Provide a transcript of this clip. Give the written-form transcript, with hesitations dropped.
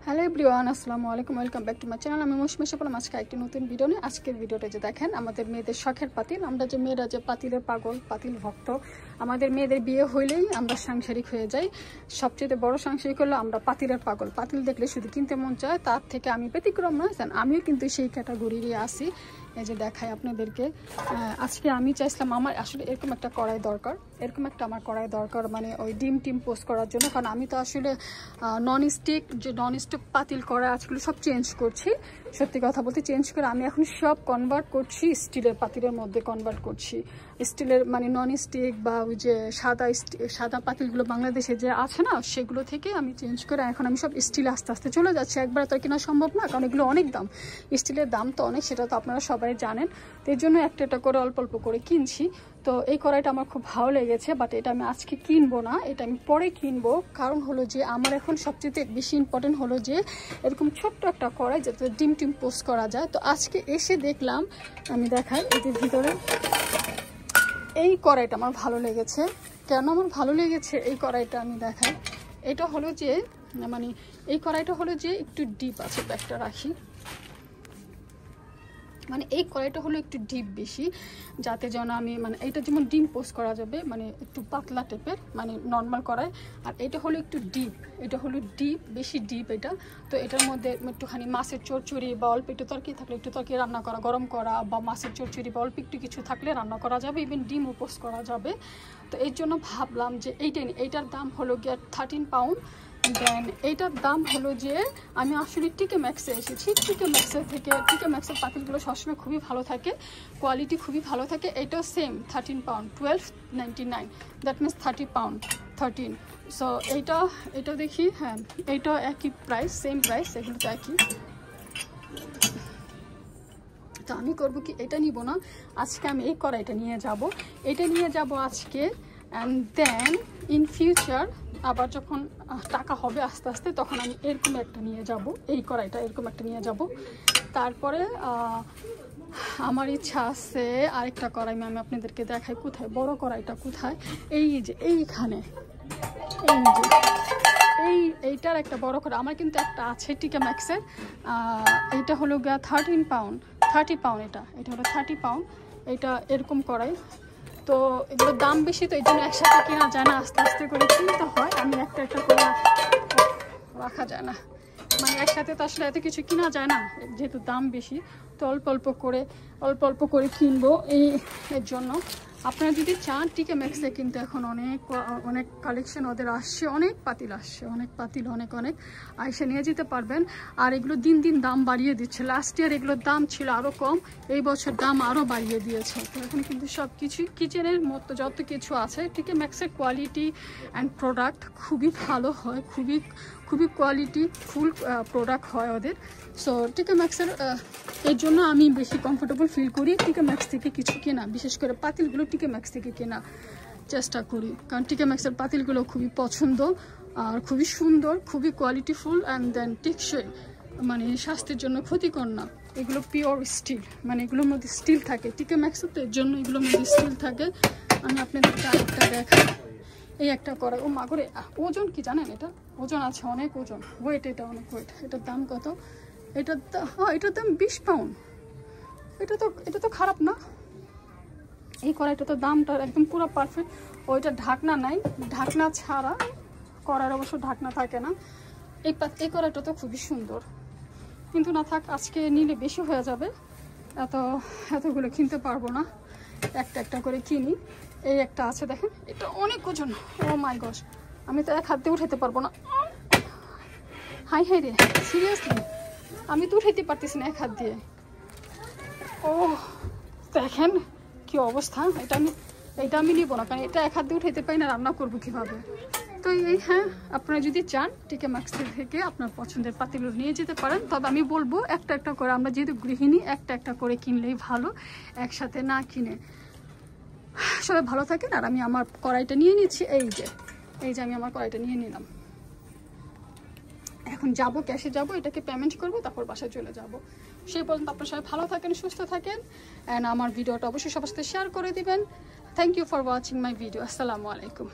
Hello everyone, আসসালামু আলাইকুম। Welcome back to my channel. আমি মৌসুমী সাপলাম। আজকে একটি নতুন ভিডিও নিয়ে আজকের ভিডিওটা যে দেখেন আমাদের মেয়েদের শখের পাতিল। আমরা যে মেয়েরা যে পাতিলের পাগল, পাতিল ভক্ত, আমাদের মেয়েদের বিয়ে হইলেই আমরা সাংসারিক হয়ে যাই। সবচেয়ে বড় সাংসারিক হলো আমরা পাতিলের পাগল। পাতিল দেখলে শুধু কিনতে মন চায়। তার থেকে আমি ব্যতিক্রম নয়, আমিও কিন্তু সেই ক্যাটাগরিরই আসি। এই যে দেখাই আপনাদেরকে। আজকে আমি চাইছিলাম আমার আসলে এরকম একটা কড়াই দরকার, এরকম একটা আমার কড়াই দরকার, মানে ওই ডিম টিম পোস্ট করার জন্য। কারণ আমি তো আসলে নন স্টিক পাতিল করা আজকাল সব চেঞ্জ করছি। সত্যি কথা বলতে চেঞ্জ করে আমি এখন সব কনভার্ট করছি স্টিলের পাতিলের মধ্যে কনভার্ট করছি। স্টিলের মানে নন স্টিক বা ওই যে সাদা পাতিলগুলো বাংলাদেশে যে আছে না, সেগুলো থেকে আমি চেঞ্জ করে এখন আমি সব স্টিলে আস্তে আস্তে চলে যাচ্ছি। একবার তো কেনা সম্ভব না, কারণ এগুলো অনেক দাম, স্টিলের দাম তো অনেক, সেটা তো আপনারা সবাই জানেন। তো এর জন্য একটা একটা করে অল্প অল্প করে কিনছি। তো এই কড়াইটা আমার খুব ভালো লেগেছে, বাট এটা আমি আজকে কিনবো না, এটা আমি পরে কিনবো। কারণ হলো যে আমার এখন সবচেয়ে বেশি ইম্পর্টেন্ট হলো যে এরকম ছোট্ট একটা কড়াই যাতে ডিম টিম পোস্ট করা যায়। তো আজকে এসে দেখলাম, আমি দেখাই এদের ভিতরে এই কড়াইটা আমার ভালো লেগেছে। কেন আমার ভালো লেগেছে এই কড়াইটা আমি দেখাই। এটা হলো যে মানে এই কড়াইটা হলো যে একটু ডিপ আছে, ব্যাগটা রাখি, মানে এই কড়াইটা হলো একটু ডিপ বেশি, যাতে যেন আমি মানে এইটা যেমন ডিম পোস্ট করা যাবে, মানে একটু পাতলা টাইপের, মানে নর্মাল কড়াই। আর এটা হলো একটু ডিপ, এটা হলো ডিপ, বেশি ডিপ এটা। তো এটার মধ্যে একটুখানি মাছের চচ্চড়ি বা অল্প একটু তরকারি থাকলে একটু তরকারি রান্না করা, গরম করা, বা মাছের চচ্চড়ি বা অল্প একটু কিছু থাকলে রান্না করা যাবে, ইভেন ডিমও পোস্ট করা যাবে। তো এর জন্য ভাবলাম যে এইটার দাম হলো গিয়ে 13 পাউন্ড। দেন এইটার দাম হলো যে আমি আসলে টিকে ম্যাক্সে এসেছি। টিকে ম্যাক্সের পাতিলগুলো সবসময় খুবই ভালো থাকে, কোয়ালিটি খুবই ভালো থাকে। এটাও same 13 pound, 12.99, that means 30 pound 13। So এইটা দেখি, হ্যাঁ এইটাও একই প্রাইস, সেম প্রাইস, এগুলো তো একই। তো আমি করবো কি, এটা নিব না আজকে, আমি এই কড়াইটা নিয়ে যাব, এটা নিয়ে যাব আজকে। অ্যান্ড দেন ইন ফিউচার আবার যখন টাকা হবে আস্তে আস্তে, তখন আমি এরকম একটা নিয়ে যাব, এই কড়াইটা এরকম একটা নিয়ে যাব। তারপরে আমার ইচ্ছা আছে আরেকটা কড়াই, আমি আপনাদেরকে দেখাই কোথায় বড় কড়াইটা কোথায়। এই যে এইখানে, এই যে এইটার একটা বড় কড়াই আমার কিন্তু একটা আছে টিকে ম্যাক্সের। এইটা হলো গা 30 পাউন্ড, এটা হলো 30 পাউন্ড। এটা এরকম কড়াই। তো এগুলোর দাম বেশি, তো এই জন্য একসাথে কেনা যায় না, আস্তে আস্তে করে কিনতে হয়। আমি একটা একটা করে রাখা যায় না, মানে একসাথে তো আসলে এত কিছু কেনা যায় না, যেহেতু দাম বেশি। তো অল্প অল্প করে কিনবো এর জন্য। আপনারা যদি চান টিকে ম্যাক্সে কিন্তু এখন অনেক কালেকশন ওদের আসছে, অনেক পাতিল অনেক আইসে নিয়ে যেতে পারবেন। আর এগুলো দিন দিন দাম বাড়িয়ে দিচ্ছে। লাস্ট ইয়ার এগুলোর দাম ছিল আরও কম, এই বছর দাম আরও বাড়িয়ে দিয়েছে। তো এখন কিন্তু সব কিছুই কিচেনের মতো যত কিছু আছে, টিকে ম্যাক্সের কোয়ালিটি অ্যান্ড প্রোডাক্ট খুবই ভালো হয়, খুবই কোয়ালিটি ফুল প্রোডাক্ট হয় ওদের। সো টিকে ম্যাক্সের এর জন্য আমি বেশি কমফোর্টেবল ফিল করি টিকে ম্যাক্স থেকে কিছু কেনা, বিশেষ করে পাতিলগুলো টিকে ম্যাক্স থেকে কেনা চেষ্টা করি। কারণ টিকে ম্যাক্সের পাতিলগুলো খুবই পছন্দ, আর খুবই সুন্দর, খুবই কোয়ালিটিফুল অ্যান্ড দেন টেকসই, মানে স্বাস্থ্যের জন্য ক্ষতিকর না। এগুলো পিওর স্টিল, মানে এগুলোর মধ্যে স্টিল থাকে টিকে ম্যাক্সে, তো এর জন্য এগুলোর মধ্যে স্টিল থাকে। আমি আপনাদেরকে আরেকটা দেখাই, এই একটা করা, ও মা করে ওজন কি জানেন, এটা ওজন আছে, অনেক ওজন, ওয়েট, এটা অনেক ওয়েট। এটার দাম কত? এটার দাম 20 পাউন্ড। এটা তো খারাপ না, এই কড়াইটা তো দামটা একদম পুরো পারফেক্ট। ওইটা ঢাকনা নাই, ঢাকনা ছাড়া কড়াইয়ের অবশ্য ঢাকনা থাকে না। এই কড়াইটা তো খুবই সুন্দর, কিন্তু না থাক, আজকে নিলে বেশি হয়ে যাবে, এতগুলো কিনতে পারবো না, একটা করে কিনি। এই একটা আছে দেখেন, এটা অনেক ওজন, ও মাই গস, আমি তো এক হাত দিয়ে উঠাতে পারবো না। হাই রে, সিরিয়াসলি আমি তো উঠাইতে পারতেছি না এক হাত দিয়ে। ও দেখেন কি অবস্থা। এটা আমি নিব না, কারণ এটা এক হাত দিয়ে উঠাইতে পারি না, রান্না করবো কিভাবে। তো হ্যাঁ, আপনারা যদি চান টিকে ম্যাক্স থেকে আপনার পছন্দের পাতিলগুলো নিয়ে যেতে পারেন। তবে আমি বলবো একটা করে, আমরা যেহেতু গৃহিণী, একটা করে কিনলেই ভালো, একসাথে না কিনে। সবাই ভালো থাকেন। আর আমি আমার কড়াইটা নিয়ে নিচ্ছি, এই যে আমি আমার কড়াইটা নিয়ে নিলাম। এখন যাব, ক্যাশে যাব, এটাকে পেমেন্ট করব, তারপর বাসায় চলে যাব। সেই পর্যন্ত আপনারা সবাই ভালো থাকেন, সুস্থ থাকেন, অ্যান্ড আমার ভিডিওটা অবশ্যই সবার সাথে শেয়ার করে দিবেন। Thank you for watching my video. আসসালামু আলাইকুম।